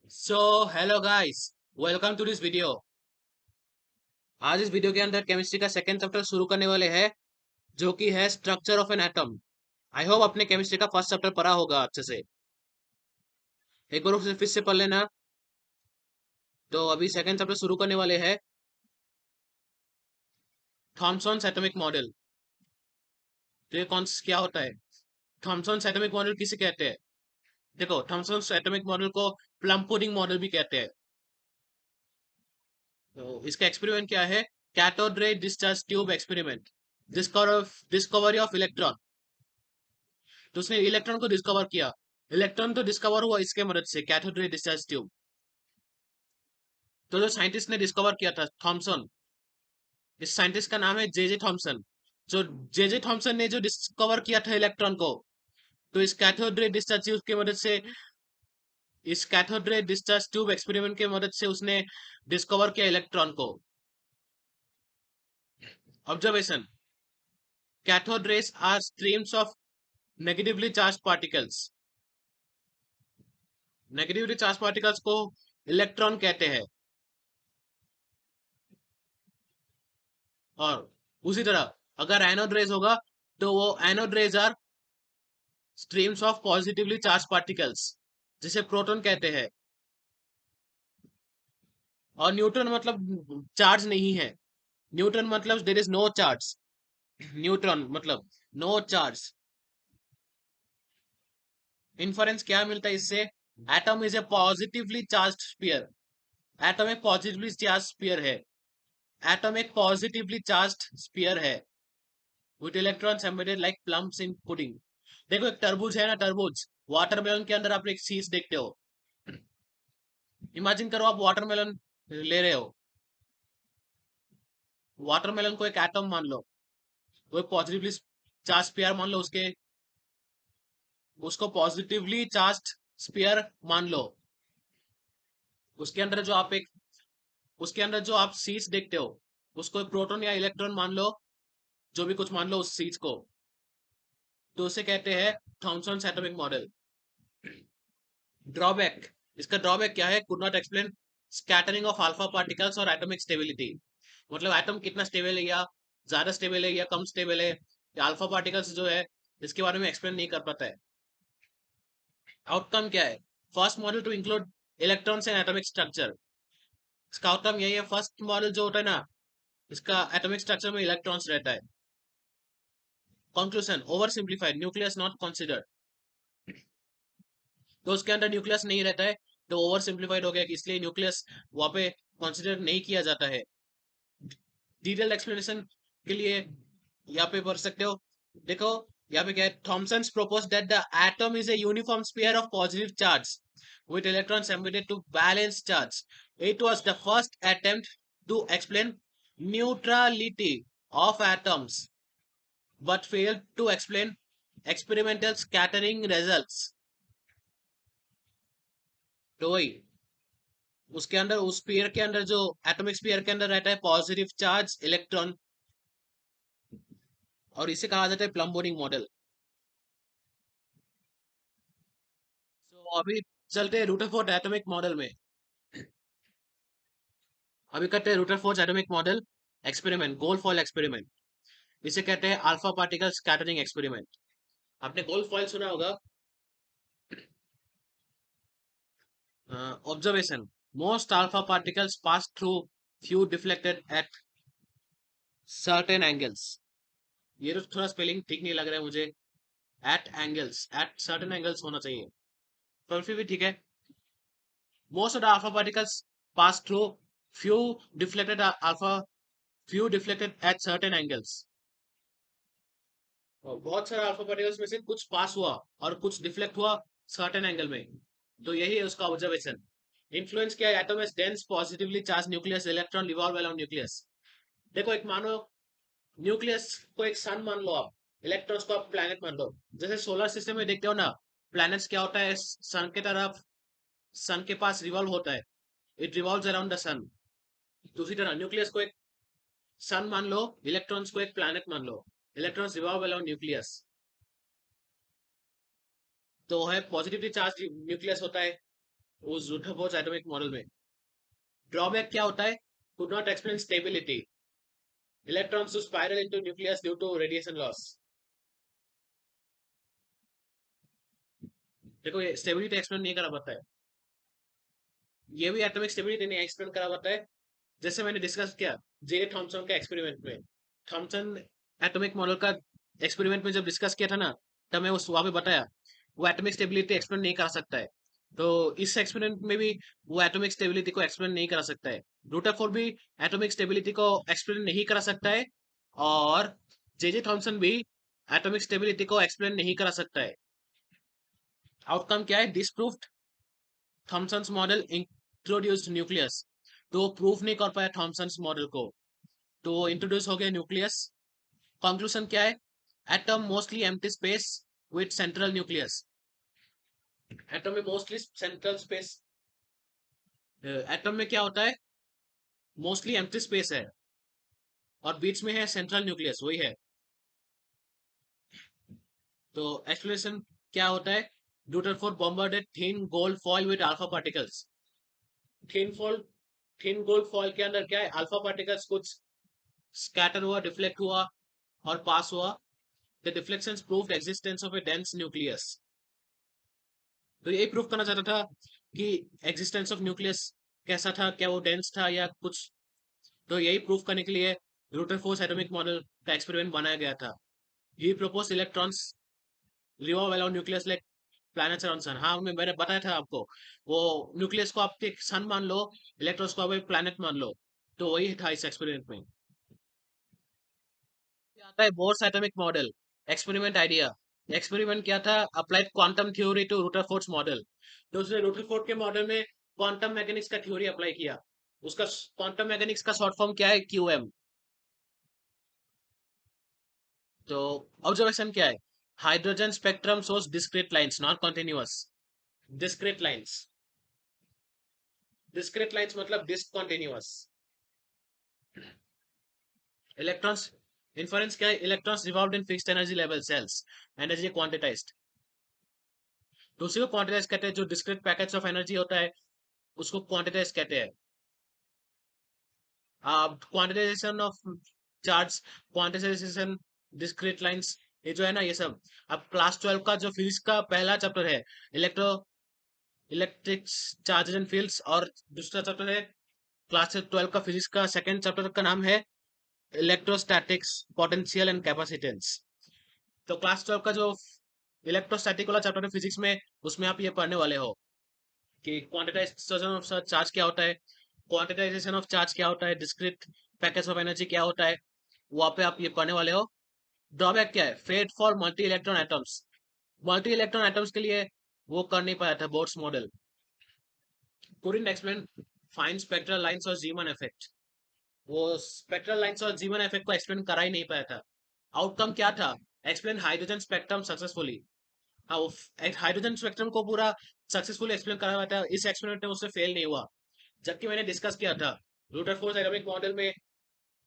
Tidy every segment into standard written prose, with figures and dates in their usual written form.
Hello guys, welcome to this video. आज इस video के अंदर केमिस्ट्री का सेकंड चैप्टर शुरू करने वाले हैं, जो कि है structure of an atom. I hope अपने केमिस्ट्री का फर्स्ट चैप्टर पढ़ा होगा अच्छे से। एक बार उसे फिर से पढ़ लेना। तो अभी सेकंड चैप्टर शुरू करने वाले हैं, थॉमसन्स एटॉमिक मॉडल। तो ये कौन क्या होता है? थॉमसन्स एटॉमिक मॉडल किसे कहते हैं? देखो, थॉमसन्स एटॉमिक मॉडल को प्लम पुडिंग मॉडल भी कहते हैं। तो इसका एक्सपेरिमेंट क्या है? Cathode ray discharge tube experiment. Discovery of electron. तो उसने इलेक्ट्रॉन को डिस्कवर किया। इलेक्ट्रॉन तो डिस्कवर हुआ इसके मदद से, कैथोड रे डिस्चार्ज ट्यूब। तो जो साइंटिस्ट ने डिस्कवर किया था, थॉमसन, इस साइंटिस्ट का नाम है जे जे थॉमसन। जो जे जे थॉमसन ने जो डिस्कवर किया था इलेक्ट्रॉन को, तो इस कैथोड रे डिस्चार्ज ट्यूब की मदद से, इस cathode ray discharge tube experiment की मदद से उसने डिस्कवर किया इलेक्ट्रॉन को। Observation: cathode rays are streams of negatively charge particles. Negatively charge particles को इलेक्ट्रॉन कहते हैं। और उसी तरह अगर एनोड रेज होगा, तो वो anode rays are streams of positively charge particles, जिसे प्रोटॉन कहते हैं। और न्यूट्रॉन मतलब चार्ज नहीं है। न्यूट्रॉन मतलब there is no charge. Neutron मतलब नो चार्ज। इन्फरेंस क्या मिलता है इससे? Atom is a positively charge sphere. Atom एक पॉजिटिवली चार्ज स्फीयर है। एटम एक पॉजिटिवली चार्ज स्फीयर है with electrons embedded like plums in pudding. देखो, एक तरबूज है ना, तरबूज। वाटरमेलन के अंदर आप एक सीड्स देखते हो। इमेजिन करो, आप वाटरमेलन ले रहे हो। वाटरमेलन को एक एटम मान लो, वो पॉजिटिवली चार्ज स्फीयर मान लो, उसको पॉजिटिवली चार्ज स्फीयर मान लो। उसके अंदर जो आप एक उसके अंदर जो आप सीड्स देखते हो, उसको एक प्रोटॉन या इलेक्ट्रॉन मान लो, जो भी कुछ मान लो उस सीड्स को। तो उसे कहते हैं थॉमसन एटॉमिक मॉडल। ड्रॉबैक: इसका ड्रॉबैक क्या है? Could not explain scattering of alpha particles और एटॉमिक स्टेबिलिटी। मतलब एटम कितना स्टेबल है, या ज्यादा स्टेबल है या कम स्टेबल है, या अल्फा पार्टिकल्स जो है, इसके बारे में एक्सप्लेन नहीं कर पाता है। आउटकम क्या है? First model to include electrons and atomic structure. इसका आउटकम यही है, फर्स्ट मॉडल जो होता है ना, इसका एटॉमिक स्ट्रक्चर में इलेक्ट्रॉन्स रहता है। Conclusion: over simplified, nucleus not considered. तो उसके अंदर न्यूक्लियस नहीं रहता है, तो ओवर सिंप्लीफाइड हो गया, कि इसलिए न्यूक्लियस वहां पे कंसिडर नहीं किया जाता है। डिटेल एक्सप्लेनेशन के लिए यहाँ पे पढ़ सकते हो। देखो, यहाँ पे क्या है? Thomson's proposed that the atom is a uniform sphere of positive charge with electrons emitted to balance charge. It was the first attempt to explain neutrality of atoms, but failed to explain experimental scattering results. तो वही, उसके अंदर, उस sphere के अंदर, जो atomic sphere के अंदर रहता है पॉजिटिव चार्ज इलेक्ट्रॉन, और इसे कहा जाता है प्लम बोर्डिंग मॉडल। तो अभी चलते हैं रुटरफोर्ड एटॉमिक मॉडल में। अभी करते हैं रुटरफोर्ड एटॉमिक मॉडल एक्सपेरिमेंट, गोल फॉल एक्सपेरिमेंट। इसे कहते हैं अल्फा पार्टिकल स्कैटरिंग एक्सपेरिमेंट। आपने गोल फॉल सुना होगा। Observation: most alpha particles pass through few deflected eight certain angles. ये तो थोड़ा स्पेलिंग ठीक नहीं लग रहा है मुझे। At angles, at certain angles होना चाहिए, पर फिर भी ठीक है। Most of the alpha particles pass through few deflected alpha few deflected at certain angles। और बहुत सारे अल्फा पार्टिकल्स में से कुछ पास हुआ और कुछ डिफ्लेक्ट हुआ सर्टेन एंगल में। तो यही है उसका ऑब्जर्वेशन। इन्फ्लुएंस किया atom as dense positively charge nucleus, electron revolve around nucleus. देखो, एक मानो न्यूक्लियस को एक सन मान लो आप, इलेक्ट्रॉन्स को आप प्लैनेट मान लो। जैसे सोलर सिस्टम में देखते हो ना, प्लैनेट्स क्या होता है, सन के तरफ, सन के पास रिवॉल्व होता है, इट रिवॉल्व्स अराउंड द सन। दूसरी तरह न्यूक्लियस को एक सन मान लो, इलेक्ट्रॉन्स को एक प्लैनेट मान लो, इलेक्ट्रॉन्स रिवॉल्व अराउंड न्यूक्लियस। तो है पॉजिटिवली चार्ज न्यूक्लियस होता है, उस रूटरफोर्ड एटॉमिक मॉडल में ड्रॉबैक क्या होता है? Could not explain stability, electrons to spiral into nucleus due to radiation loss. देखो ये स्टेबिलिटी एक्सप्लेन नहीं करा पाता है, ये भी एटॉमिक स्टेबिलिटी नहीं एक्सप्लेन करा पाता है। जैसे मैंने डिस्कस किया जे थॉमसन के एक्सपेरिमेंट में, थॉमसन एटॉमिक मॉडल का एक्सपेरिमेंट में जब डिस्कस किया था ना, तब मैं उस वहां पे बताया वो एटॉमिक स्टेबिलिटी एक्सप्लेन नहीं कर सकता है। तो इस एक्सपेरिमेंट में भी वो एटॉमिक स्टेबिलिटी को एक्सप्लेन नहीं करा सकता है। रूटरफोर्ड भी एटॉमिक स्टेबिलिटी को एक्सप्लेन नहीं करा सकता है, और जे थॉमसन भी एटॉमिक स्टेबिलिटी को एक्सप्लेन नहीं करा सकता है। आउटकम क्या है? Disproved Thomson's model introduced nucleus. तो प्रूफ नहीं कर पाया थॉमसन्स मॉडल को, तो इंट्रोड्यूस हो गया न्यूक्लियस। कंक्लूजन क्या है? Atom mostly empty space with central nucleus. Atom में मोस्टली सेंट्रल स्पेस, एटम में क्या होता है? मोस्टली एम्प्टी स्पेस है और बीच में है सेंट्रल न्यूक्लियस, वही है। तो एक्सप्लेनेशन क्या होता है? Rutherford bombarded thin gold foil with alpha particles। Thin fall, thin gold fall के अंदर क्या है? अल्फा पार्टिकल्स कुछ स्कैटर हुआ, डिफ्लेक्ट हुआ और पास हुआ। The deflections proved existence of A dense nucleus. तो यही प्रूफ करना चाहता था कि एग्जिस्टेंस ऑफ न्यूक्लियस कैसा था, क्या वो डेंस था या कुछ। तो यही प्रूफ करने के लिए रूटरफोर्ड एटॉमिक मॉडल का एक्सपेरिमेंट बनाया गया था। He propose electrons revolve around nucleus like planets around sun. हाँ, मैंने बताया था आपको, वो न्यूक्लियस को आप एक सन मान लो, इलेक्ट्रॉन्स को आप एक प्लैनेट मान लो। तो वही था इस एक्सपेरिमेंट में। आता है Bohr's atomic model, experiment idea. Experiment क्या था? Applied quantum theory to Rutherford model. तो उसने रुदरफोर्ड के मॉडल में क्वांटम मैकेनिक्स का थ्योरी अप्लाई किया। उसका क्वांटम मैकेनिक्स का शॉर्ट फॉर्म क्या है? क्यूएम। तो ऑब्जर्वेशन क्या है? Hydrogen spectrum shows discrete lines not continuous. Discrete lines, discrete lines मतलब डिसकंटिन्यूअस। इलेक्ट्रॉन्स, इन्फरेंस क्या है? Electrons revolve in fixed energy level shells, energy quantized. तो उसी को क्वांटिटाइज कहते हैं, जो डिस्क्रीट पैकेट्स ऑफ एनर्जी होता है उसको क्वांटिटाइज कहते हैं। क्वांटिटाइजेशन ऑफ चार्ज, क्वांटिटाइजेशन, डिस्क्रीट लाइंस, ये जो है ना, ये सब। अब क्लास 12 का जो फिजिक्स का पहला चैप्टर है, electro electric charges and fields, और दूसरा चैप्टर है क्लास 12 का फिजिक्स का सेकंड चैप्टर का नाम है इलेक्ट्रोस्टैटिक्स, पोटेंशियल एंड कैपेसिटेंस। तो क्लास 12 का जो इलेक्ट्रोस्टैटिक वाला चैप्टर है फिजिक्स में, उसमें आप ये पढ़ने वाले हो कि क्वांटिटाइजेशन ऑफ चार्ज क्या होता है, क्वांटिटाइजेशन ऑफ चार्ज क्या होता है, डिस्क्रीट पैकेट्स ऑफ एनर्जी क्या होता है, वहां पे आप ये पढ़ने वाले हो। ड्रॉबैक क्या है? Failed for multi electron atoms. Multi electron atoms के लिए वो कर नहीं पाया था Bohr's model. couldn't explain fine spectral lines और जीमन इफेक्ट। वो स्पेक्ट्रल लाइंस और जीमन इफेक्ट को एक्सप्लेन करा ही नहीं पाया था। आउटकम क्या था? Explain hydrogen spectrum successfully. हाँ, वो हाइड्रोजन स्पेक्ट्रम को पूरा सक्सेसफुली एक्सप्लेन करा हुआ था, इस एक्सपेरिमेंट में उससे फेल नहीं हुआ। जबकि मैंने डिस्कस किया था रूटरफोर्ड एटॉमिक मॉडल में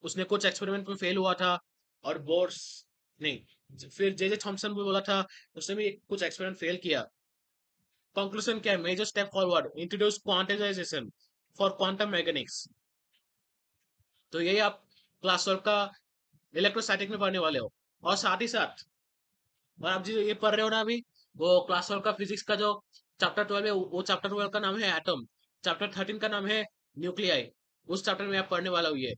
उसने कुछ एक्सपेरिमेंट में फेल हुआ था, और बोर्स नहीं, फिर जे थॉमसन भी बोला था उसने भी कुछ एक्सपेरिमेंट फेल किया। कंक्लूजन क्या है? Major step forward, introduce quantization for quantum mechanics. तो यही आप क्लास 12 का इलेक्ट्रोस्टैटिक में पढ़ने वाले हो। और साथ ही साथ, और आप जो ये पढ़ रहे हो ना अभी, वो क्लास 12 का फिजिक्स का जो चैप्टर 12 है, वो चैप्टर 12 का नाम है एटम। चैप्टर 13 का नाम है न्यूक्लियाई। उस चैप्टर में आप पढ़ने वाला हो ये।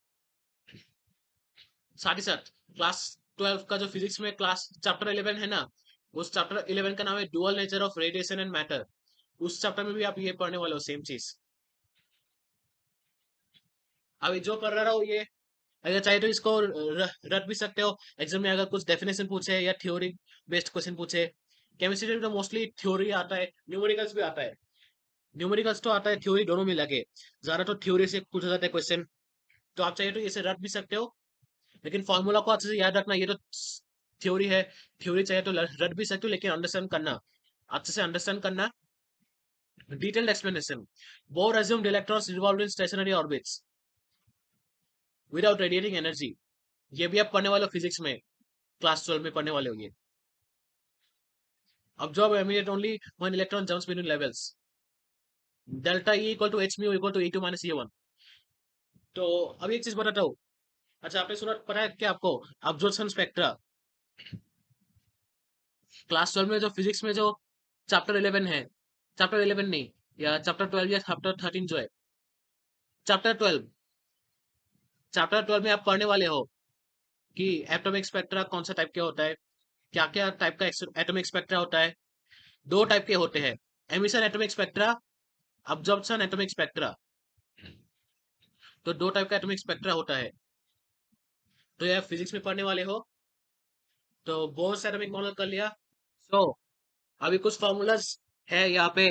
साथ ही साथ क्लास 12 का जो फिजिक्स में क्लास चैप्टर 11 है ना, उस चैप्टर 11 का नाम है dual nature of radiation and matter. उस चैप्टर में भी आप ये पढ़ने वाले हो सेम चीज। अभी जो पढ़ रहा हो ये, अगर चाहे तो इसको रट भी सकते हो। एग्जाम में अगर कुछ डेफिनेशन पूछे या थ्योरी बेस्ड क्वेश्चन पूछे। केमिस्ट्री में तो मोस्टली थ्योरी आता है, न्यूमेरिकल्स भी आता है। न्यूमेरिकल्स तो आता है, थ्योरी दोनों मिला के। ज्यादा तो थ्योरी से पूछा जाता है क्वेश्चन। तो आप चाहिए तो इसे रट भी सकते हो, लेकिन फॉर्मूला को अच्छे से याद रखना। ये तो थ्योरी है, थ्योरी चाहिए तो रट भी सकते हो, लेकिन अंडरस्टैंड करना, अच्छे से अंडरस्टैंड करना। Detailed explanation. Bore assumed electrons revolved in stationary orbits without radiating energy। ये भी आप पढ़ने वाले हो फिजिक्स में, क्लास 12 में पढ़ने वाले हो ये। Observe immediate only when electron jumps between levels। Delta E equal to H mu equal to E2 minus E1। तो अभी एक चीज बताता हूँ। अच्छा, आपने सुना, पता है क्या आपको? अब्जॉर्प्शन स्पेक्ट्रा, क्लास 12 में जो फिजिक्स में जो चैप्टर 11 है, चैप्टर 11 नहीं, या चैप्टर 12 या चैप्टर 13 जो है, चैप्टर 12, चैप्टर 12 में आप पढ़ने वाले हो कि एटॉमिक स्पेक्ट्रा कौन सा टाइप का होता है, क्या क्या टाइप का एटॉमिक स्पेक्ट्रा होता है। दो टाइप के होते हैं, emission atomic spectra, absorption atomic spectra. तो दो टाइप का एटॉमिक स्पेक्ट्रा होता है। तो ये फिजिक्स में पढ़ने वाले हो। तो बोर्स एटॉमिक मॉडल कर लिया। सो अभी कुछ फॉर्मूलाज है यहाँ पे।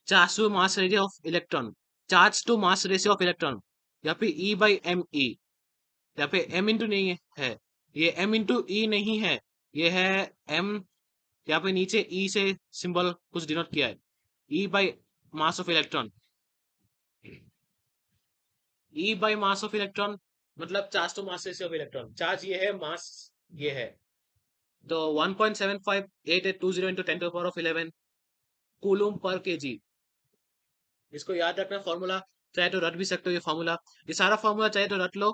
Charge to mass ratio of electron, charge to mass ratio of electron, यहाँ पे E/m/e, यहाँ पे m इंटू नहीं है, ये m इंटू ई नहीं है, ये है m, यहाँ पे नीचे E से सिंबल कुछ डिनोट किया है, E/मास ऑफ इलेक्ट्रॉन। E/मास ऑफ इलेक्ट्रॉन मतलब charge to mass ratio of electron. Charge ये है, मास ये है। तो 1.758820 into 10 to the power of 11 coulomb per KG. इसको याद रखना फॉर्मूला, चाहे तो रट भी सकते हो ये फॉर्मूला। ये सारा फॉर्मूला चाहे तो रट लो।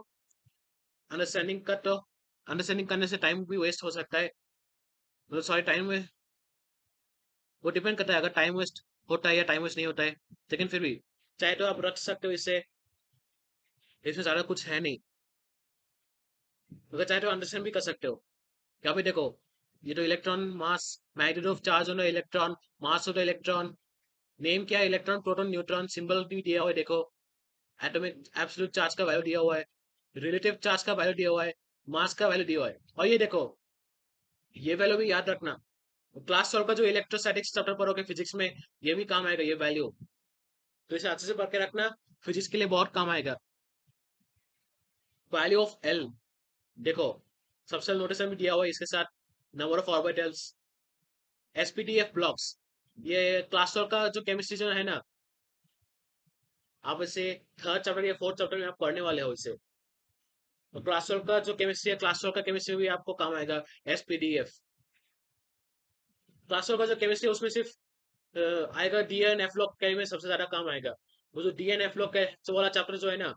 अंडरस्टैंडिंग कर तो, अंडरस्टैंडिंग करने से टाइम भी वेस्ट हो सकता है, मतलब सॉरी टाइम में, वो डिपेंड करता है अगर टाइम वेस्ट होता है या टाइम वेस्ट नहीं होता है। लेकिन फिर भी चाहे तो आप रख सकते हो इससे, इसमें ज्यादा कुछ है नहीं। अगर चाहे तो अंडरस्टैंड भी कर सकते हो। यहाँ पे देखो, ये तो electron mass, magnitude of charge on electron, mass of the electron, name क्या है, इलेक्ट्रॉन प्रोटॉन न्यूट्रॉन, सिंबल भी दिया हुआ है देखो, एटॉमिक एब्सोल्यूट चार्ज का वैल्यू दिया हुआ है, रिलेटिव चार्ज का वैल्यू दिया हुआ है, मास का वैल्यू दिया हुआ है। और ये देखो, ये वैल्यू भी याद रखना, क्लास 12 का जो इलेक्ट्रोस्टैटिक्स चैप्टर पढ़ोगे फिजिक्स में, ये भी काम आएगा ये वैल्यू। तो इसे अच्छे से पढ़ के रखना, फिजिक्स के लिए बहुत काम आएगा। वैल्यू ऑफ एल देखो, सबसे नोटिस में दिया हुआ है इसके साथ, number of orbitals, SPDF blocks. ये क्लास 12 का जो केमिस्ट्री जो है ना, आप इसे थर्ड चैप्टर या फोर्थ चैप्टर में आप पढ़ने वाले हो इसे। तो क्लास 12 का जो केमिस्ट्री है, क्लास 12 का केमिस्ट्री भी आपको काम आएगा, एसपीडीएफ। क्लास 12 का जो केमिस्ट्री है उसमें सिर्फ आएगा डीएनएफ लॉक के में सबसे ज्यादा काम आएगा। वो जो डीएनएफ लॉक है तो वाला चैप्टर जो है ना,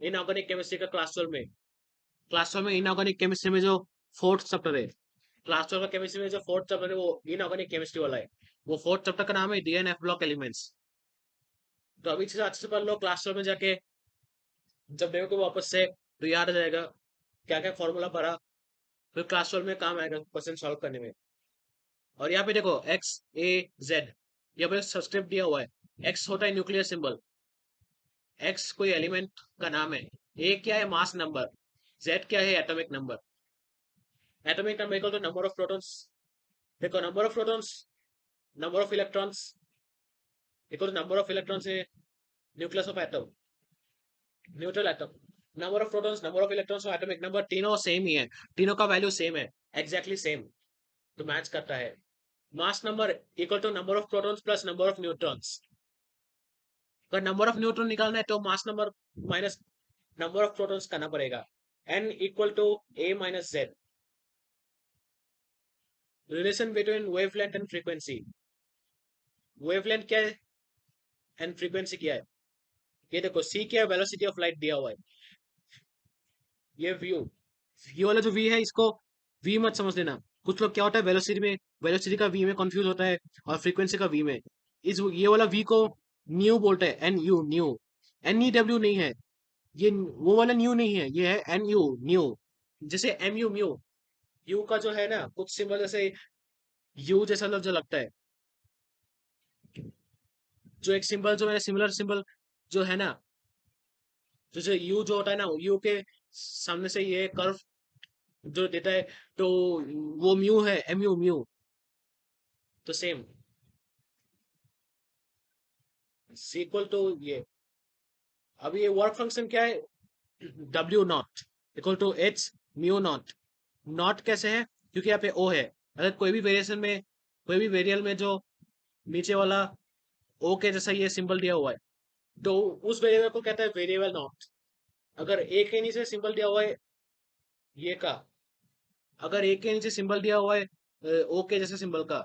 इनऑर्गेनिक केमिस्ट्री का क्लास 12 में, क्लास 12 में इनऑर्गेनिक केमिस्ट्री में जो फोर्थ चैप्टर है, क्लास 12 का केमिस्ट्री में जो फोर्थ चैप्टर है वो इनऑर्गेनिक केमिस्ट्री वाला है। वो फोर्थ चैप्टर का नाम है डीएनएफ ब्लॉक एलिमेंट्स। तो अभी से अच्छे से पढ़ लो, क्लास 12 में जाके जब देखो वापस से तो याद आ जाएगा क्या क्या फॉर्मूला पढ़ा, फिर क्लास 12 में काम आएगा क्वेश्चन सॉल्व करने में। और यहाँ पे देखो XAZ, यहाँ पे सब्सक्रिप्ट दिया हुआ है। एक्स होता है न्यूक्लियर सिंबल, एक्स कोई एलिमेंट का नाम है, ए क्या है मास नंबर, जेड क्या है atomic number. Atomic number equal to number of protons, देखो number of protons, number of electrons equal to number of electrons है nucleus of atom, neutral atom. Number of protons, number of electrons और atomic number तीनों same ही है, तीनों का value same है, exactly same, तो मैच करता है। Mass number equal to number of protons plus number of neutrons. अगर नंबर ऑफ न्यूट्रॉन निकालना है तो mass number minus number of protons करना पड़ेगा। n equal to a minus Z. Relation between wavelength and frequency, wavelength क्या है and frequency क्या है। ये देखो, c क्या है, वेलोसिटी ऑफ लाइट दिया हुआ है, ये व्यू, ये वाला जो v है इसको v मत समझ लेना। कुछ लोग क्या होता है वेलोसिटी में, वेलोसिटी का v में कंफ्यूज होता है और फ्रीक्वेंसी का v में। इस ये वाला v को न्यू बोलते हैं, एन यू न्यू, NEW नहीं है ये, वो वाला न्यू नहीं है, ये है NU न्यू। जैसे MU म्यू, यू का जो है ना कुछ सिंबल जैसे यू जैसा जो लगता है, जो एक सिंबल जो है सिमिलर सिंबल जो है ना, जैसे यू जो होता है ना, यू के सामने से ये कर्व जो देता है, तो वो म्यू है, MU म्यू। तो सेम इक्वल टू ये, अब ये वर्क फंक्शन क्या है, W0 equal to H mu not. Not कैसे है, क्योंकि यहाँ पे O है, अगर कोई भी वेरिएशन में, कोई भी वेरिएबल में जो नीचे वाला O के जैसा ये सिंबल दिया हुआ है, तो उस वेरिएबल को कहता है वेरिएबल नॉट। अगर ए के नीचे सिंबल दिया हुआ है ये का, अगर ए के नीचे सिंबल दिया हुआ है ओ के जैसे सिंबल का,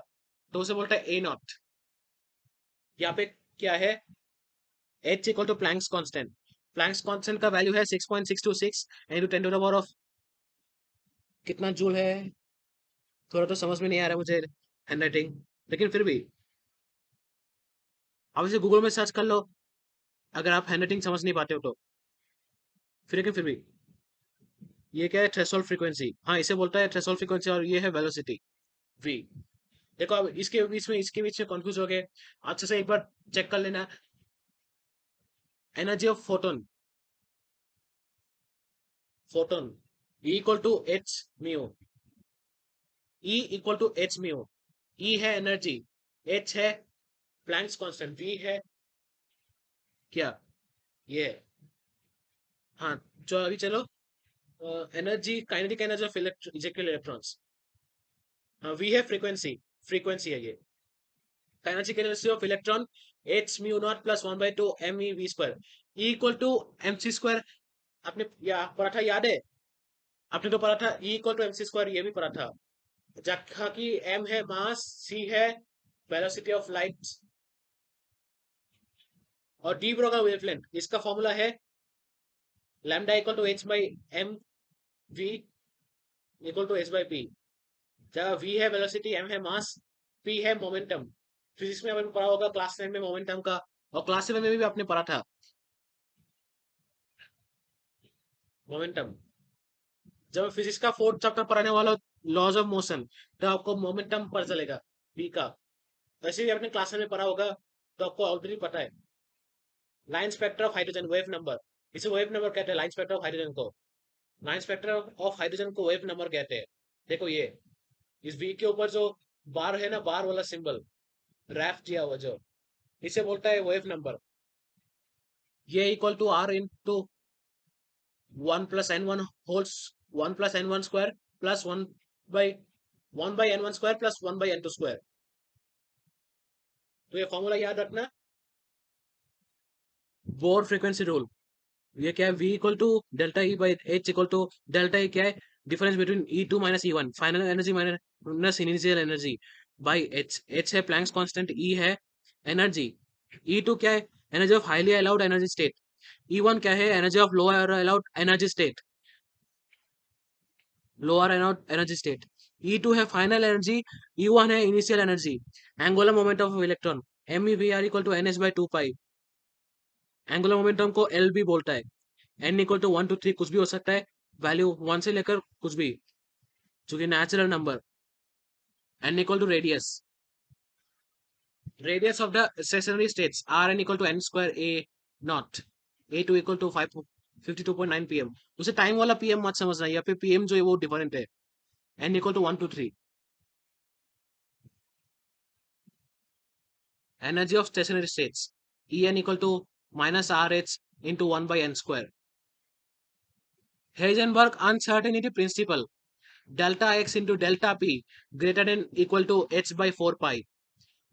तो उसे बोलता है A0। यहाँ पे क्या है, H equal to Planck's constant. Planck's constant का वैल्यू है 6.626 into 10 to the power of कितना जूल है, थोड़ा तो समझ में नहीं आ रहा मुझे हैंडराइटिंग, लेकिन फिर भी आप इसे गूगल में सर्च कर लो अगर आप हैंडराइटिंग समझ नहीं पाते हो तो। फिर लेकिन फिर भी ये क्या है, थ्रेशोल्ड फ्रीक्वेंसी, हाँ इसे बोलता है थ्रेशोल्ड फ्रीक्वेंसी, और ये है वेलोसिटी v। देखो अब इसके बीच में कंफ्यूज हो गए, अच्छे से एक बार चेक कर लेना। Energy of photon, photon E equal to H mu, E equal to H mu. E है एनर्जी, H है प्लैंक्स कांस्टेंट, V है क्या, ये, हाँ। जो अभी चलो, energy, kinetic energy of ejected electrons, हाँ V है फ्रीक्वेंसी, फ्रीक्वेंसी है ये। Kinetic energy of electron H mu not plus 1/2 MeV square, E equal to MC square. आपने या पढ़ा था, याद है? आपने तो पढ़ा था E equal to MC square, ये भी पढ़ा था। जहाँ की M है मास, C है वेलोसिटी ऑफ लाइट, और डी ब्रोगा वेवलेंथ, इसका फॉर्मूला है lambda equal to H by M V equal to H by P, जहाँ V है वेलोसिटी, M है मास, P है मोमेंटम। फिजिक्स में आपने पढ़ा होगा क्लास 9 में मोमेंटम का, और क्लास 7 में भी आपने पढ़ा था मोमेंटम। जब फिजिक्स का फोर्थ चैप्टर पढ़ाने वाला लॉज ऑफ मोशन, तो आपको मोमेंटम पता चलेगा बी का। वैसे भी आपने क्लास में पढ़ा होगा, तो आपको ऑलरेडी पता है। Line spectrum of hydrogen wave number, इसे वेव नंबर कहते हैं, लाइन स्पेक्टर ऑफ हाइड्रोजन को। लाइन स्पेक्टर ऑफ हाइड्रोजन को वेव नंबर कहते हैं। देखो ये इस वी के ऊपर जो बार है ना, बार वाला सिंबल रैप किया हुआ जो, इसे बोलता है वेव नंबर। ये equal to R into 1 + n1 होल्स, 1 + n1 square plus by 1/n1 square plus 1/n2 square. तो ये फॉर्मूला याद रखना, बोर फ्रीक्वेंसी रूल। ये क्या है, v equal to delta E by H equal to delta E, क्या है difference between E2 minus E1, final energy minus initial energy by H. H है प्लैंक्स कांस्टेंट, E है energy, E2 क्या है energy of highly allowed energy state, E1 क्या है energy of lower allowed energy state, lower allowed energy state. E2 है final energy, E1 है initial energy. Angular momentum of electron MEV equal to NH बाई 2 पाई। Angular momentum को L भी बोलता है। N इक्वल टू 1 to 3 कुछ भी हो सकता है, वैल्यू 1 से लेकर कुछ भी, चूंकि natural number. N equal to radius, radius of the stationary states Rn equal to n square A not, A2 equal to 52.9 pm। उसे टाइम वाला pm मत समझना, या फिर pm जो है वो डिफरेंट है। N equal to 1 to 3, energy of stationary states En equal to minus RH into 1/n square. Heisenberg uncertainty principle, delta x into delta p greater than equal to h by 4 pi,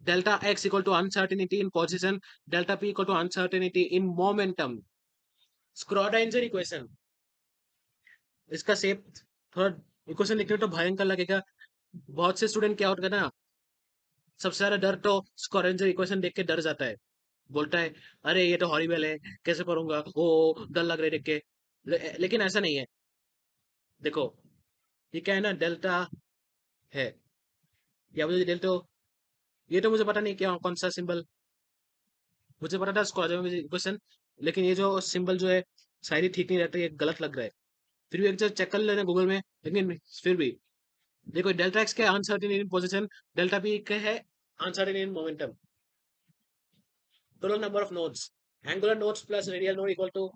delta x equal to uncertainty in position, delta p equal to uncertainty in momentum। Schrodinger equation, इसका shape थोड़ा equation लिखने में तो भयंकर लगेगा। बहुत से student क्या होता है ना, सबसे ज्यादा डर तो स्क्रॉडाइंजर इक्वेशन देख के डर जाता है, बोलता है अरे ये तो हॉरिबल है, कैसे पढ़ूंगा, ओ डर लग रहा है देख के। लेकिन ऐसा नहीं है। देखो ये क्या है ना, डेल्टा है, या मुझे डेल्टा, ये तो मुझे पता नहीं क्या कौन सा सिंबल, मुझे पता था स्क्वायर में इक्वेशन, लेकिन ये जो सिंबल जो है शायद ही ठीक नहीं रहता, ये गलत लग रहा है। फिर भी एक बार चेक कर लेना गूगल में, लेकिन फिर भी देखो डेल्टा एक्स के uncertain in position, delta P के है uncertain in momentum. Total number of nodes, angular nodes plus radial node equal to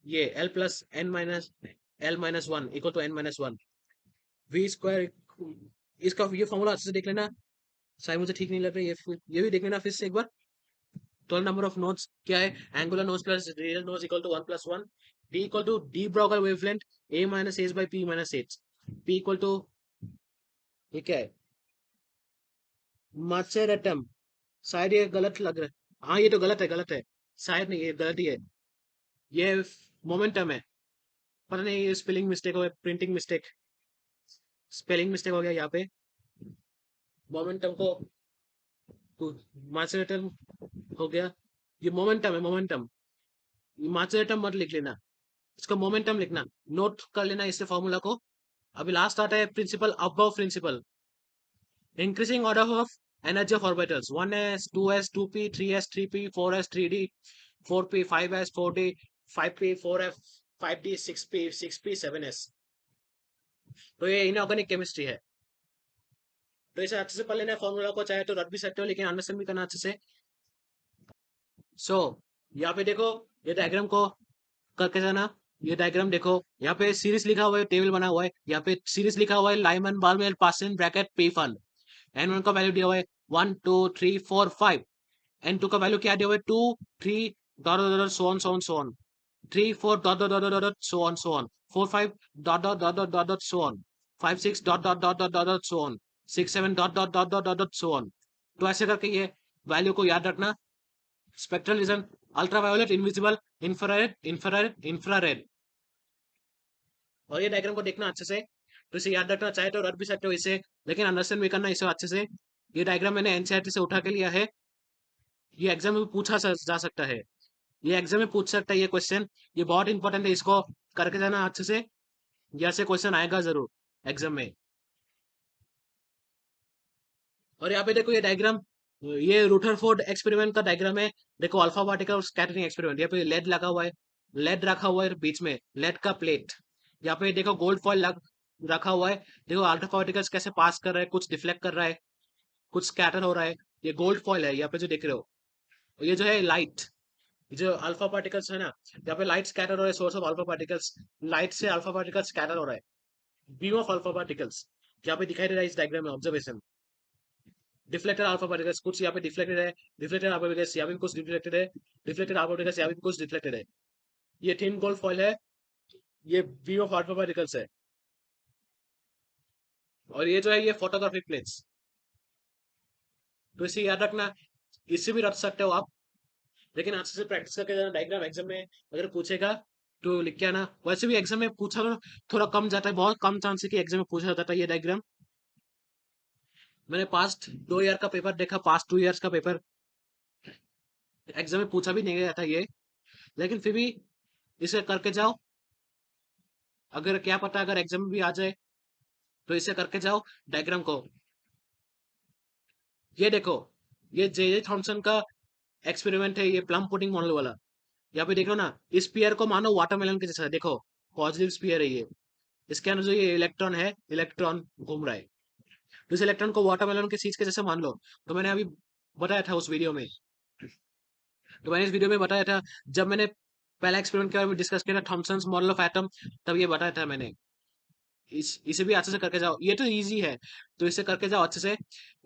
ये L plus N minus L minus one equal to n-1 v square. इसका ये formula अच्छे से देख लेना, शायद मुझे ठीक नहीं लग रहा है, ये भी देख लेना फिर से एक बार। टोटल नंबर ऑफ नोड्स क्या है, angular nodes plus radial nodes equal to 1 + 1, D equal to de Broglie wavelength a minus H by P minus H, P equal to ये क्या है मचेरटम, शायद ये गलत लग रहा है, हाँ ये तो गलत है, गलत है, शायद नहीं, ये गलत ही है, ये मोमेंटम है। पता नहीं ये स्पेलिंग मिस्टेक हो गया, प्रिंटिंग मिस्टेक, स्पेलिंग मिस्टेक हो गया यहाँ पे। मोमेंटम को मचेरटम हो गया, ये मोमेंटम है, मोमेंटम। माचुरेटम मत लिख लेना, इसका मोमेंटम लिखना, नोट कर लेना इससे फॉर्मूला को। अभी लास्ट आता है principle, Aufbau principle, increasing order of energy of orbitals, 1s 2s 2p 3s 3p 4s 3d 4p 5s 4d 5p 4f 5d 6p 6p 7s। तो ये इनऑर्गेनिक केमिस्ट्री है। तो इसे अच्छे से पढ़ लेना फॉर्मूला को, चाहे तो रट भी सकते हो लेकिन अंडरस्टैंड भी करना अच्छे से। सो यहाँ पे देखो, ये डायग्राम को करके जाना। ये डायग्राम देखो, यहाँ पे सीरीज लिखा हुआ है, टेबल बना हुआ है, यहाँ पे सीरीज लिखा हुआ है, Lyman Balmer Paschen Brackett Pfund. N one का वैल्यू दिया हुआ है 1 2 3 4 5। एन टू का वैल्यू क्या दिया हुआ है 2 3 dot dot dot so on so on so on, 3 4 dot dot dot dot so on so on, 4 5 dot dot dot dot dot so on, 5 6 dot dot dot dot dot so on, 6 7 dot dot dot dot dot so on. तो ऐसे करके ये value को याद रखना। Spectral vision, ultraviolet, invisible, infrared, infrared, infrared. और ये diagram को देखना अच्छे से। तो इसे याद रखना, चाहे तो रट भी सकते हो इसे, लेकिन अंडरस्टैंड भी करना इसे अच्छे से। ये डायग्राम मैंने एनसीईआरटी से उठा के लिया है। ये एग्जाम में पूछा जा सकता है, ये एग्जाम में पूछ सकता है ये क्वेश्चन। ये बहुत इंपॉर्टेंट है, इसको करके जाना अच्छे से। यहाँ से क्वेश्चन आएगा जरूर एग्जाम में। और यहाँ पे देखो ये डायग्राम, ये रूथरफोर्ड एक्सपेरिमेंट का डायग्राम है। देखो अल्फा पार्टिकल स्कैटरिंग एक्सपेरिमेंट, यहाँ पे लेड लगा हुआ है, लेड रखा हुआ है बीच में, लेड का प्लेट। यहाँ पे देखो गोल्ड फॉइल रखा हुआ है। देखो अल्फा पार्टिकल्स कैसे पास कर रहा है, कुछ डिफ्लेक्ट कर रहा है, कुछ स्कैटर हो रहा है। ये गोल्ड फॉइल है यहाँ पे जो देख रहे हो। और ये जो है लाइट, जो अल्फा पार्टिकल्स है ना, यहाँ पे लाइट स्कैटर हो रहा है, source of alpha particles. Light से अल्फा पार्टिकल्स स्कैटर हो रहा है, बीम ऑफ अल्फा पार्टिकल्स यहाँ पे दिखाई दे रहा है इस डायग्राम में, ऑब्जर्वेशन। डिफ्लेक्टेड अल्फा पार्टिकल्स कुछ यहाँ पे डिफ्लेक्टेड है, डिफ्लेक्टेड अल्फा पार्टिकल्स यहाँ पे भी कुछ डिफ्लेक्टेड है, डिफ्लेक्टेड अल्फा पार्टिकल्स यहाँ पे भी कुछ डिफ्लेक्टेड है। ये थिन गोल्ड फॉइल है, ये बीम ऑफ अल्फा पार्टिकल्स है। और ये जो है ये फोटोग्राफिक प्लेट्स। तो इसे याद रखना, इससे भी रख सकते हो आप, लेकिन अच्छे से प्रैक्टिस करके जाना। डायग्राम एग्जाम में अगर पूछेगा तो लिख के आना। वैसे भी एग्जाम में पूछा तो थोड़ा कम जाता है, बहुत कम चांस है कि एग्जाम में पूछा जाता है ये डायग्राम। मैंने पास्ट 2 ईयर का पेपर देखा, पास्ट 2 ईयर्स का पेपर, एग्जाम में पूछा भी नहीं गया था ये, लेकिन फिर भी इसे करके जाओ। अगर क्या पता अगर एग्जाम में भी आ जाए, तो इसे करके जाओ डायग्राम को। ये देखो, ये जे थॉमसन का एक्सपेरिमेंट है, ये प्लम पुडिंग मॉडल वाला। यहाँ पे देखो ना, इस स्पीयर को मानो वाटरमेलन के जैसा है, देखो पॉजिटिव स्पीयर है ये। इसके अंदर जो ये इलेक्ट्रॉन है, इलेक्ट्रॉन घूम रहा है। तो इस इलेक्ट्रॉन को वाटरमेलन के सीज के जैसे मान लो। तो मैंने अभी बताया था उस वीडियो में, तो मैंने इस वीडियो में बताया था, जब मैंने पहला एक्सपेरिमेंट के बारे में डिस्कस किया था, थॉमसन्स मॉडल ऑफ एटम, तब ये बताया था मैंने। इसे भी अच्छे से करके जाओ, ये तो इजी है। तो इसे करके जाओ अच्छे से,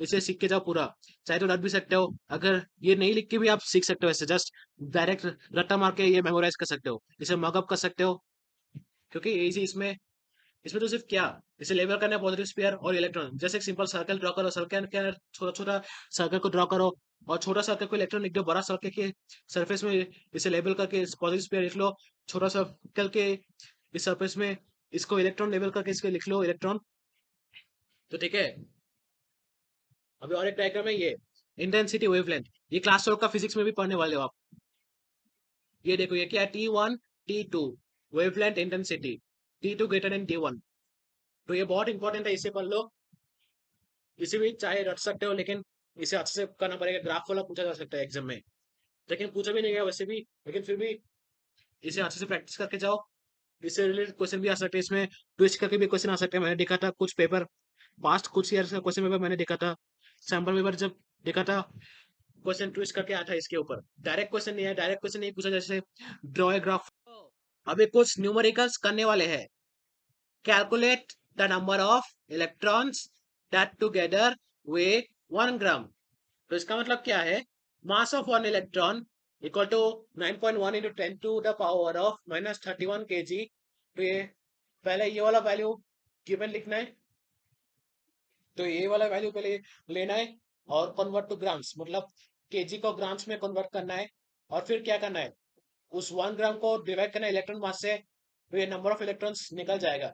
इसे सीख के जाओ पूरा। चाहे तो रट भी सकते हो, अगर ये नहीं लिख के भी आप सीख सकते हो, ऐसे जस्ट डायरेक्ट रट्टा मार के ये मेमोराइज कर सकते हो, इसे मगअप कर सकते हो। क्योंकि इजी इसमें, इसमें तो सिर्फ क्या, इसे लेबल करना है पॉजिटिव स्पीयर और इलेक्ट्रॉन। जैसे एक सिंपल सर्कल ड्रॉ करो, सर्कल के अंदर छोटा छोटा सर्कल को ड्रॉ करो, और छोटा सर्कल को इलेक्ट्रॉन लिख दो, बड़ा सर्कल के सरफेस में इसे लेबल करके पॉजिटिव स्पीयर लिख लो, छोटा सर्कल के इस सरफेस में इसको इलेक्ट्रॉन लेबल करके इसके लिख लो इलेक्ट्रॉन। तो ठीक है। अभी और एक डायग्राम है, ये इंटेंसिटी वेवलेंथ। ये क्लास 12 का फिजिक्स में भी पढ़ने वाले हो आप। ये देखो ये क्या है, T1 T2 wavelength intensity, T2 greater than T1। तो ये बहुत इंपॉर्टेंट है, इसे पढ़ लो। इसे भी चाहे रट सकते हो, लेकिन इसे अच्छे से करना पड़ेगा। ग्राफ वाला पूछा जा सकता है एग्जाम में, लेकिन पूछा भी नहीं गया वैसे भी, लेकिन फिर भी इसे अच्छे से प्रैक्टिस करके जाओ। इससे रिलेटेड क्वेश्चन भी आ सकते हैं, इसमें ट्विस्ट करके भी क्वेश्चन आ सकते हैं। मैंने देखा था कुछ पेपर, पास्ट कुछ ईयर का क्वेश्चन पेपर मैंने देखा था, सैम्पल पेपर जब देखा था, क्वेश्चन ट्विस्ट करके आया था इसके ऊपर। डायरेक्ट क्वेश्चन नहीं है, डायरेक्ट क्वेश्चन नहीं पूछा, जैसे ड्रॉ ए ग्राफ। अभी कुछ न्यूमेरिकल्स करने वाले हैं। Calculate the number of electrons that together weigh 1 gram. तो इसका मतलब क्या है, mass of one electron equal to 9.1 into 10 to the power of -31 kg। तो ये पहले ये वाला वैल्यू गिवन लिखना है, तो ये वाला वैल्यू पहले लेना है, और कन्वर्ट टू ग्राम्स, मतलब केजी को ग्राम्स में कन्वर्ट करना है। और फिर क्या करना है, उस 1 ग्राम को डिवाइड करना है इलेक्ट्रॉन मास से, तो ये नंबर ऑफ इलेक्ट्रॉन्स निकल जाएगा।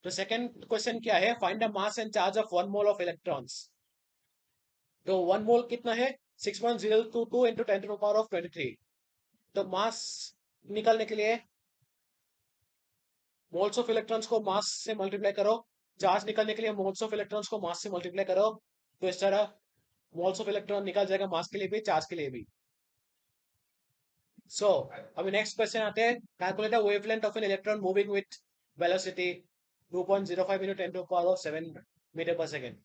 तो सेकंड क्वेश्चन क्या है, find the mass and charge of 1 mole of electrons. तो 1 मोल कितना है, 6.022 into 10 to the power of 23. तो मास निकालने के लिए मोल्स ऑफ इलेक्ट्रॉन्स को मास से मल्टीप्लाई करो, चार्ज निकालने के लिए मोल्स ऑफ इलेक्ट्रॉन्स को मास से मल्टीप्लाई करो, तो इस तरह मोल्स ऑफ इलेक्ट्रॉन निकल जाएगा मास के लिए भी, चार्ज के लिए भी. सो अभी नेक्स्ट क्वेश्चन आते हैं. Calculate the wavelength of an electron moving with velocity 2.05 into 10 to the power of 7 metre पर सेकेंड.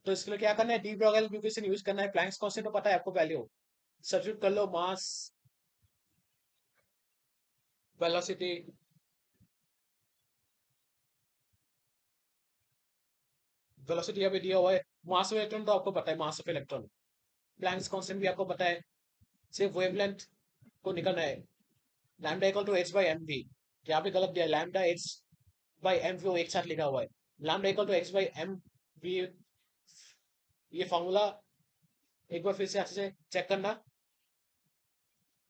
तो इसके लिए क्या करना है, डी ब्रोगली इक्वेशन यूज करना है. प्लैंक्स कांस्टेंट तो पता है आपको वैल्यू, सब्स्टिट्यूट कर लो. मास, वेलोसिटी, वेलोसिटी अभी दिया हुआ है. मास ऑफ इलेक्ट्रॉन तो आपको पता है, mass of electron. Planck's constant भी आपको पता है. सिर्फ वेवलेंथ को निकालना है. Lambda equal to h by mv. यहाँ पे गलत दिया है, लैम्डा h by mv एक साथ लिखा हुआ है. Lambda equal to h by mv, ये फॉर्मूला एक बार फिर से अच्छे से चेक करना.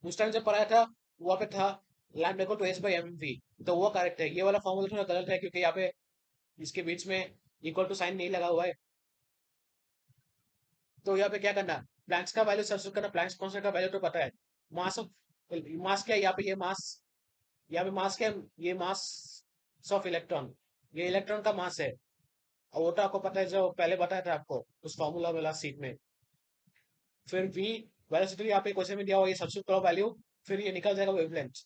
उस टाइम जब पढ़ाया था वहां पे था lambda equal to h by mv, तो वो करेक्ट है. ये वाला फॉर्मूला थोड़ा गलत है क्योंकि यहाँ पे इसके बीच में इक्वल टू साइन नहीं लगा हुआ है. तो यहाँ पे क्या करना, प्लैंक्स का वैल्यू सब्स्टिट्यूट करना. प्लैंक्स कांस्टेंट का वैल्यू तो पता है. मास ऑफ, मास क्या है यहाँ पे, ये मास, यहाँ पे मास क्या है, ये मास ऑफ इलेक्ट्रॉन, ये इलेक्ट्रॉन का मास है. और वो तो आपको पता है, जो पहले बताया था आपको उस फॉर्मूला वाला सीट में. फिर v वेलोसिटी यहाँ पे क्वेश्चन में दिया हुआ, ये सब्स्टिट्यूट करो वैल्यू, फिर ये निकल जाएगा वेवलेंथ.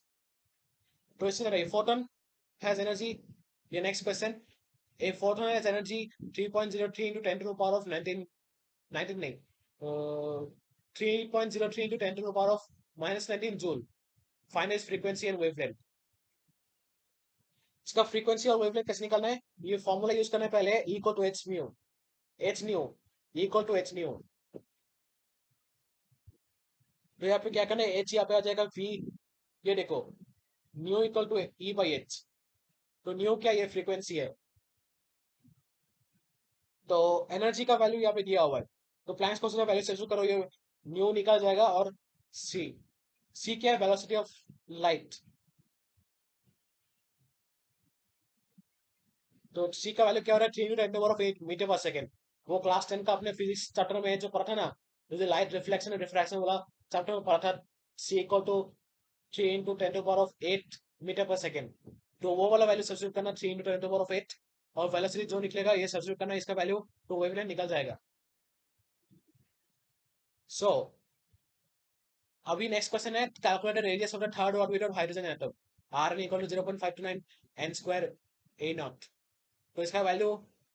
तो इसी तरह फोटोन हैज एनर्जी. ये next question, a photon has energy 3.03 into 10 to the power of 19 नहीं, 3.03 into 10 to the power of -19 joule. Find its frequency and wavelength. इसका फ्रीक्वेंसी और वेवलेंथ कैसे निकालना है, ये फॉर्मूला यूज करना है पहले. E equal to h nu, h nu, E equal to h nu. तो यहाँ पे क्या करना है, h यहाँ पे आ जाएगा v, ये देखो nu equal to E by h. तो न्यू क्या, ये फ्रीक्वेंसी है. तो एनर्जी का वैल्यू यहाँ पे दिया हुआ है, तो प्लैंक्स कांस्टेंट का वैल्यू सब्स्टिट्यूट करो, ये न्यू निकल जाएगा. और c, c क्या है, वेलोसिटी ऑफ लाइट. तो c का वैल्यू क्या हो रहा है, 3 into 10 to the power of 8 metre पर सेकेंड. वो क्लास 10 का अपने फिजिक्स चैप्टर में जो पढ़ा था ना, जो लाइट रिफ्लेक्शन और रिफ्रैक्शन वाला चैप्टर में पढ़ा था, c equal to 3 into 10 to the power of 8 metre पर सेकेंड. तो वो वाला वैल्यू सब्स्टिट्यूट करना, 3 into 10 to the power of 8, और वेलोसिटी जो निकलेगा ये सब्स्टिट्यूट करना इसका वैल्यू, तो वेवलेंथ निकल जाएगा. सो अभी नेक्स्ट क्वेश्चन है, calculate the radius of the third orbit of hydrogen atom. r equal to 0.529 n square a not. तो इसका वैल्यू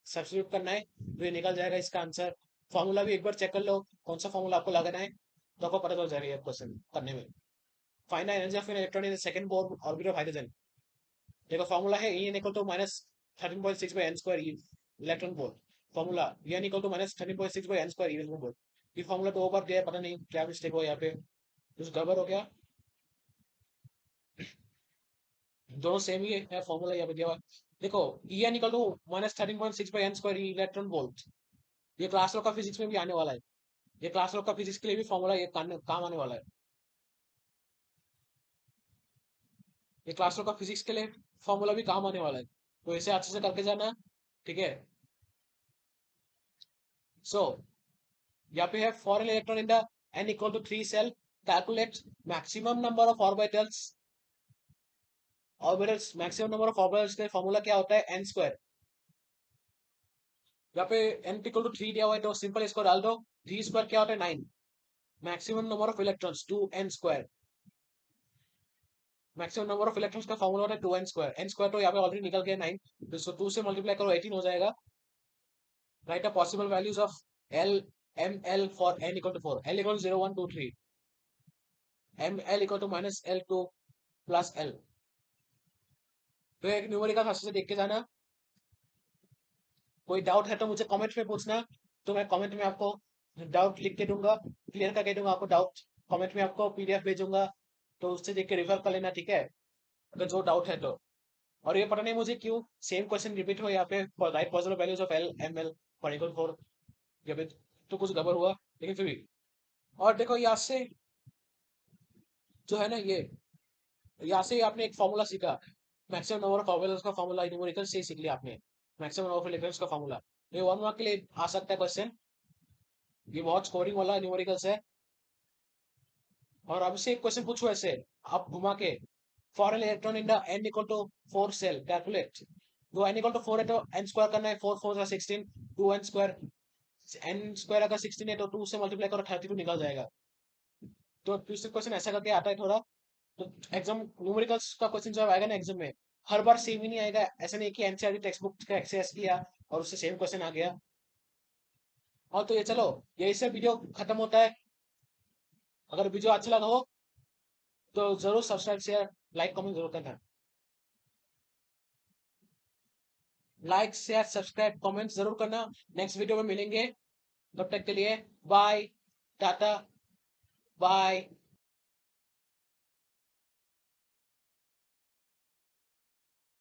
सब्स्टिट्यूट करना है, तो ये निकल जाएगा इसका आंसर. फॉर्मूला भी एक बार चेक कर लो, कौन सा फॉर्मूला आपको लगाना है, तो आपको पता चल जाएगा ये क्वेश्चन करने में. Find the energy of an electron in the second orbit of hydrogen. देखो फॉर्मूला है En equal to -13.6 by n square electron volt. Formula En equal to -13.6 by n square electron volt. ये formula तो over दिया है, पता नहीं क्या mistake हुआ यहाँ पे, कुछ गड़बड़ हो गया. दोनों सेम ही है फॉर्मूला यहाँ पे दिया हुआ. देखो En equal to -13.6 by n square electron volt. ये क्लास लो का फिजिक्स में भी आने वाला है. ये क्लास लो का फिजिक्स के लिए भी फॉर्मूला ये काम आने वाला है. ये क्लास लो का फिजिक्स के लिए फॉर्मूला भी काम आने वाला है, तो इसे अच्छे से करके जाना. ठीक है. सो यहाँ पे है, for an electron in the n equal to 3 shell, calculate maximum number of orbitals. Orbitals, maximum number of orbitals का फॉर्मूला क्या होता है, n स्क्वायर. यहाँ पे n इक्वल टू 3 दिया हुआ है, तो सिंपल इसको डाल दो. 3 स्क्वायर क्या होता है, 9. Maximum number of electrons 2n square. Maximum number of electrons का फॉर्मूला होता है 2n स्क्वायर. n स्क्वायर तो यहाँ पे ऑलरेडी निकल गया 9, तो इसको 2 से मल्टीप्लाई करो, 18 हो जाएगा. Write the possible values of l m l for n equal to 4. l equal to 0 1 2 3, m l equal to -l2 plus l. तो एक न्यूमेरिकल अच्छे से देख के जाना. कोई डाउट है तो मुझे कमेंट में पूछना, तो मैं कमेंट में आपको डाउट लिख के दूंगा, क्लियर करके दूंगा आपको डाउट. कमेंट में आपको पीडीएफ भेजूंगा, तो उससे देख के रिफर कर लेना. ठीक है, अगर जो डाउट है तो. और ये पता नहीं मुझे क्यों सेम क्वेश्चन रिपीट हो यहाँ पे, write possible values of L M L for equal 4. यहाँ पे तो कुछ गड़बड़ हुआ, लेकिन फिर भी. और देखो यहाँ से जो है ना, ये यहाँ से आपने एक फॉर्मूला सीखा, मैक्सिमम नंबर ऑफ ऑर्बिटल्स का फॉर्मूला न्यूमेरिकल से सीख लिया आपने, मैक्सिमम नंबर ऑफ इलेक्ट्रॉन्स का फॉर्मूला. ये 1 मार्क के लिए आ सकता है क्वेश्चन. ये बहुत स्कोरिंग वाला न्यूमेरिकल्स है। और अब से एक क्वेश्चन पूछो ऐसे, आप घुमा के, for an electron in the n equal to 4 shell calculate. दो n इक्वल टू 4 है तो n स्क्वायर करना है, 4 4 16, 2n स्क्वायर, n स्क्वायर अगर 16 है तो 2 से मल्टीप्लाई करो 32 निकल जाएगा। तो दूसरे क्वेश्चन ऐसा करके आता है थोड़ा। तो एग्जाम न्यूमेरिकल्स का क्वेश्चन जब आएगा ना एग्जाम में, हर बार सेम ही नहीं आएगा। ऐसा नहीं कि एनसीईआरटी टेक्स्ट बुक का एक्सेस किया और उससे सेम क्वेश्चन आ गया। और तो ये चलो, यही से वीडियो खत्म होता है। अगर वीडियो अच्छा लगा हो तो जरूर सब्सक्राइब शेयर लाइक कमेंट जरूर करना। लाइक शेयर सब्सक्राइब कमेंट जरूर करना। नेक्स्ट वीडियो में मिलेंगे, तब तक के लिए बाय, टाटा, बाय।